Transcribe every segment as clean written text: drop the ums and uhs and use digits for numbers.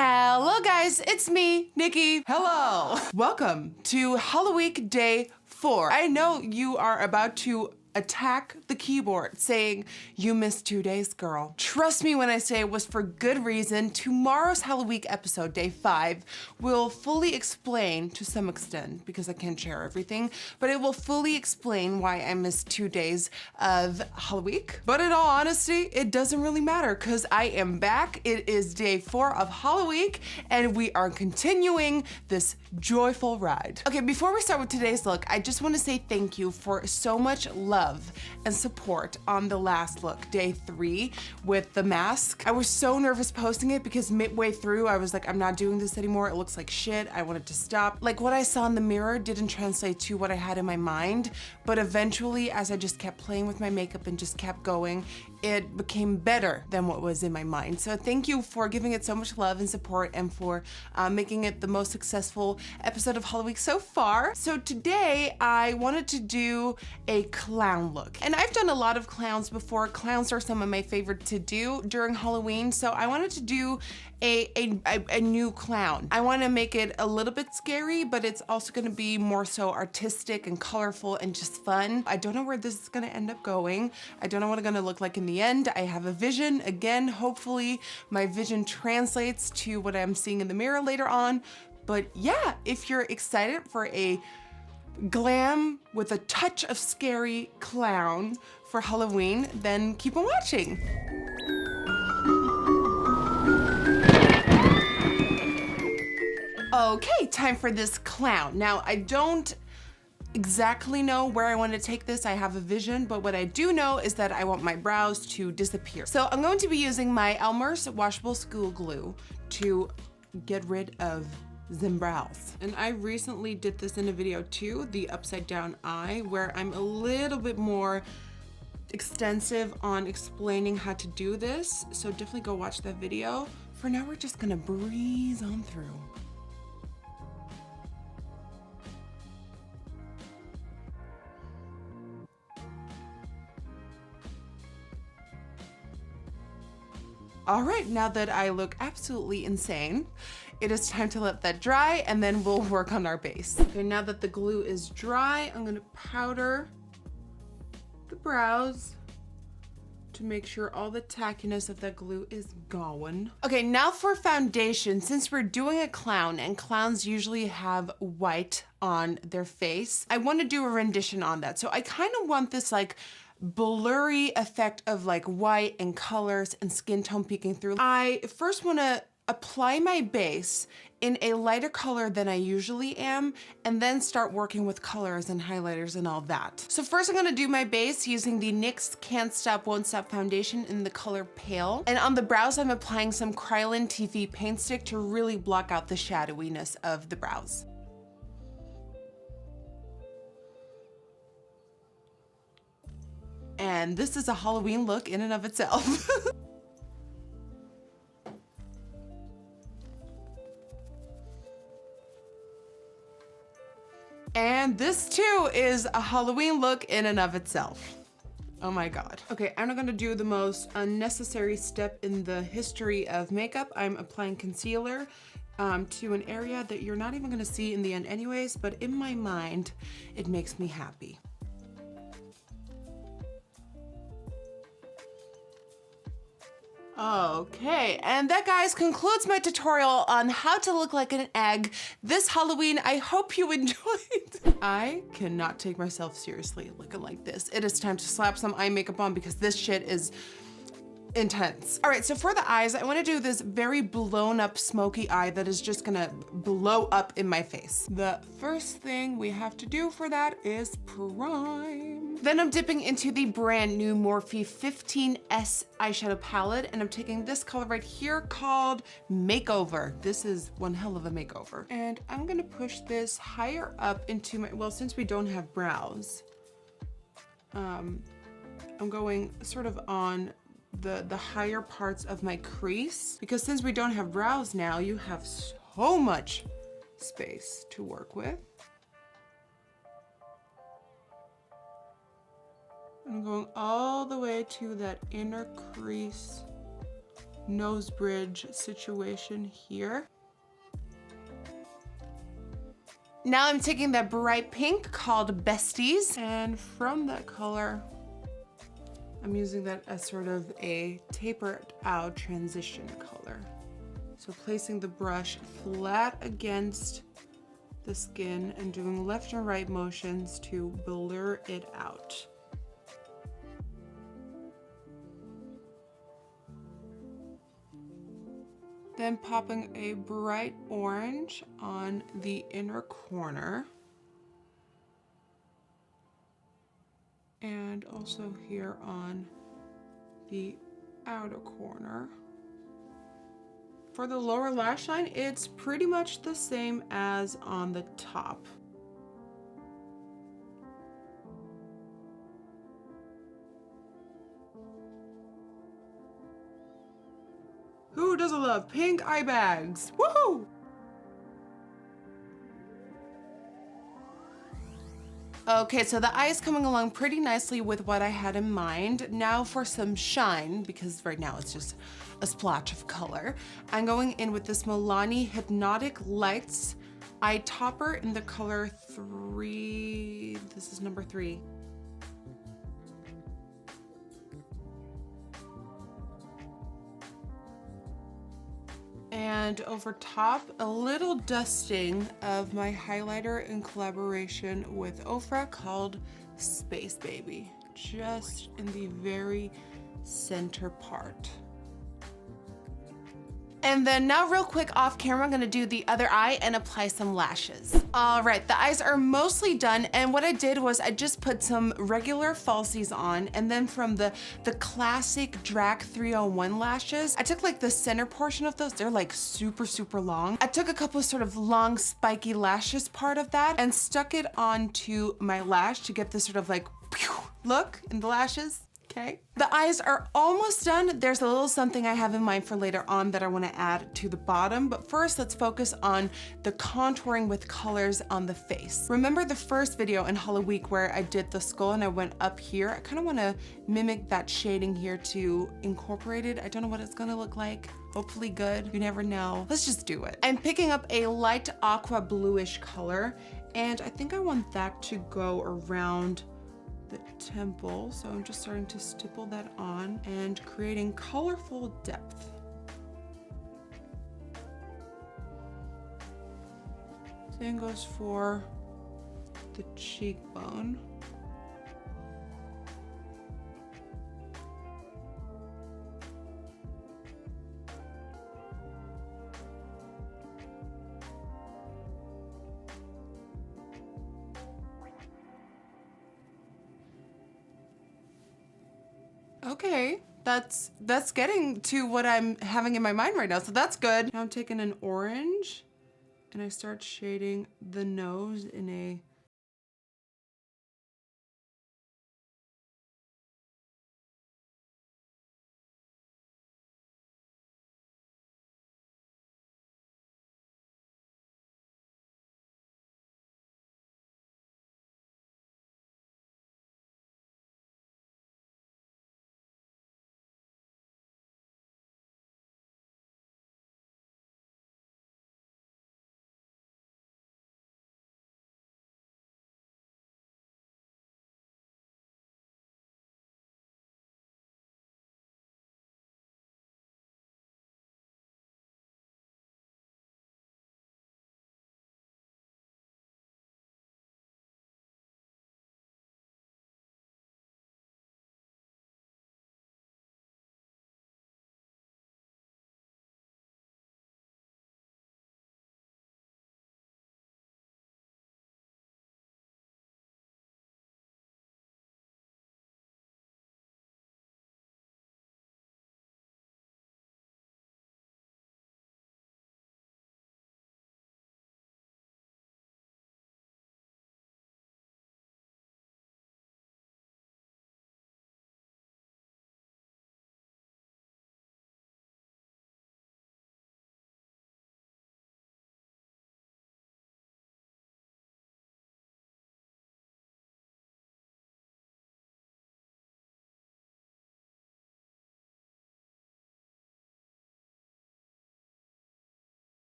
Hello guys, it's me, Nikki. Hello. Welcome to Halloweek Day 4. I know you are about to attack the keyboard saying, you missed 2 days, girl. Trust me when I say it was for good reason. Tomorrow's Halloweek episode, Day 5, will fully explain, to some extent, because I can't share everything, but it will fully explain why I missed 2 days of Halloweek. But in all honesty, it doesn't really matter because I am back. It is Day 4 of Halloweek and we are continuing this joyful ride. Okay, before we start with today's look, I just want to say thank you for so much love and support on the last look, Day 3, with the mask. I was so nervous posting it because midway through I was like, I'm not doing this anymore. It looks like shit. I wanted to stop. Like what I saw in the mirror didn't translate to what I had in my mind, but eventually as I just kept playing with my makeup and just kept going, it became better than what was in my mind. So thank you for giving it so much love and support and for making it the most successful episode of Halloweek so far. So today I wanted to do a clown look. And I've done a lot of clowns before. Clowns are some of my favorite to do during Halloween. So I wanted to do a new clown. I want to make it a little bit scary, but it's also going to be more so artistic and colorful and just fun. I don't know where this is going to end up going. I don't know what it's going to look like in the end. I have a vision. Again, hopefully my vision translates to what I'm seeing in the mirror later on. But yeah, if you're excited for a glam with a touch of scary clown for Halloween, then keep on watching. Okay, time for this clown. Now, I don't exactly know where I want to take this. I have a vision, but what I do know is that I want my brows to disappear. So I'm going to be using my Elmer's washable school glue to get rid of them brows. And I recently did this in a video too, the upside down eye, where I'm a little bit more extensive on explaining how to do this. So definitely go watch that video. For now, we're just gonna breeze on through. All right, now that I look absolutely insane, it is time to let that dry and then we'll work on our base. Okay, now that the glue is dry, I'm gonna powder the brows to make sure all the tackiness of that glue is gone. Okay, now for foundation. Since we're doing a clown and clowns usually have white on their face, I wanna do a rendition on that. So I kind of want this like blurry effect of like white and colors and skin tone peeking through. I first want to apply my base in a lighter color than I usually am, and then start working with colors and highlighters and all that. So first I'm gonna do my base using the NYX Can't Stop Won't Stop foundation in the color Pale. And on the brows, I'm applying some Krylon TV paint stick to really block out the shadowiness of the brows. And this is a Halloween look in and of itself. And this too is a Halloween look in and of itself. Oh my God. Okay, I'm not gonna do the most unnecessary step in the history of makeup. I'm applying concealer to an area that you're not even gonna see in the end anyways, but in my mind, it makes me happy. Okay, and that, guys, concludes my tutorial on how to look like an egg this Halloween. I hope you enjoyed. I cannot take myself seriously looking like this. It is time to slap some eye makeup on because this shit is intense. All right, so for the eyes, I want to do this very blown up smoky eye that is just gonna blow up in my face. The first thing we have to do for that is prime. Then I'm dipping into the brand new Morphe 15S eyeshadow palette, and I'm taking this color right here called Makeover. This is one hell of a makeover. And I'm gonna push this higher up into my, well, since we don't have brows, I'm going sort of on the higher parts of my crease, because since we don't have brows now, you have so much space to work with. I'm going all the way to that inner crease nose bridge situation here. Now I'm taking that bright pink called Besties, and from that color, I'm using that as sort of a tapered out transition color. So placing the brush flat against the skin and doing left and right motions to blur it out. Then popping a bright orange on the inner corner. And also here on the outer corner. For the lower lash line, it's pretty much the same as on the top. Who doesn't love pink eye bags? Woohoo! Okay, so the eye is coming along pretty nicely with what I had in mind. Now for some shine, because right now it's just a splotch of color. I'm going in with this Milani Hypnotic Lights eye topper in the color 3. This is number 3. And over top, a little dusting of my highlighter in collaboration with Ofra called Space Baby, just in the very center part. And then now real quick off camera, I'm gonna do the other eye and apply some lashes. All right, the eyes are mostly done, and what I did was I just put some regular falsies on, and then from the classic Drac 301 lashes, I took like the center portion of those, they're like super, super long. I took a couple of sort of long spiky lashes part of that and stuck it onto my lash to get this sort of like look in the lashes. Okay. The eyes are almost done. There's a little something I have in mind for later on that I want to add to the bottom, but first let's focus on the contouring with colors on the face. Remember the first video in Halloweek where I did the skull and I went up here? I kind of want to mimic that shading here to incorporate it. I don't know what it's going to look like. Hopefully good. You never know. Let's just do it. I'm picking up a light aqua bluish color, and I think I want that to go around the temple, so I'm just starting to stipple that on and creating colorful depth. Same goes for the cheekbone. Okay, that's getting to what I'm having in my mind right now, so that's good. Now I'm taking an orange and I start shading the nose in a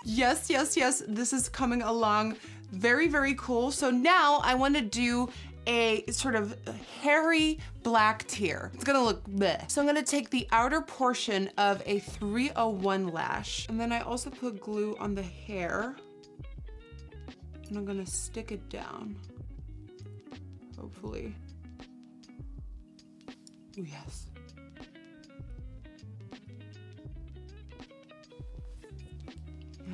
Yes, yes, yes. This is coming along very, very cool. So now I want to do a sort of hairy black tier. It's gonna look bleh. So I'm gonna take the outer portion of a 301 lash, and then I also put glue on the hair, and I'm gonna stick it down, hopefully. Oh, yes.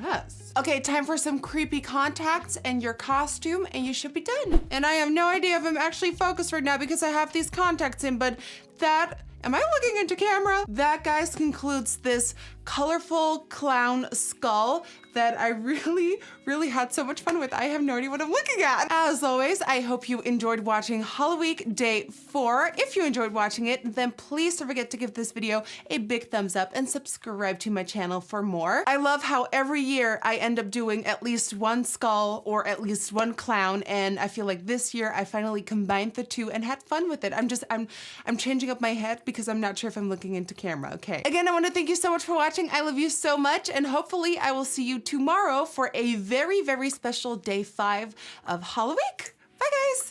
Yes. Okay, time for some creepy contacts and your costume, and you should be done. And I have no idea if I'm actually focused right now because I have these contacts in, but am I looking into camera? That, guys, concludes this colorful clown skull that I really had so much fun with. I have no idea what I'm looking at. As always, I hope you enjoyed watching Halloweek Day 4. If you enjoyed watching it, then please don't forget to give this video a big thumbs up and subscribe to my channel for more. I love how every year I end up doing at least one skull or at least one clown, and I feel like this year I finally combined the two and had fun with it. I'm changing up my head because I'm not sure if I'm looking into camera. Okay. Again, I want to thank you so much for watching. I love you so much, and hopefully I will see you tomorrow for a very, very special day 5 of Halloweek. Bye, guys.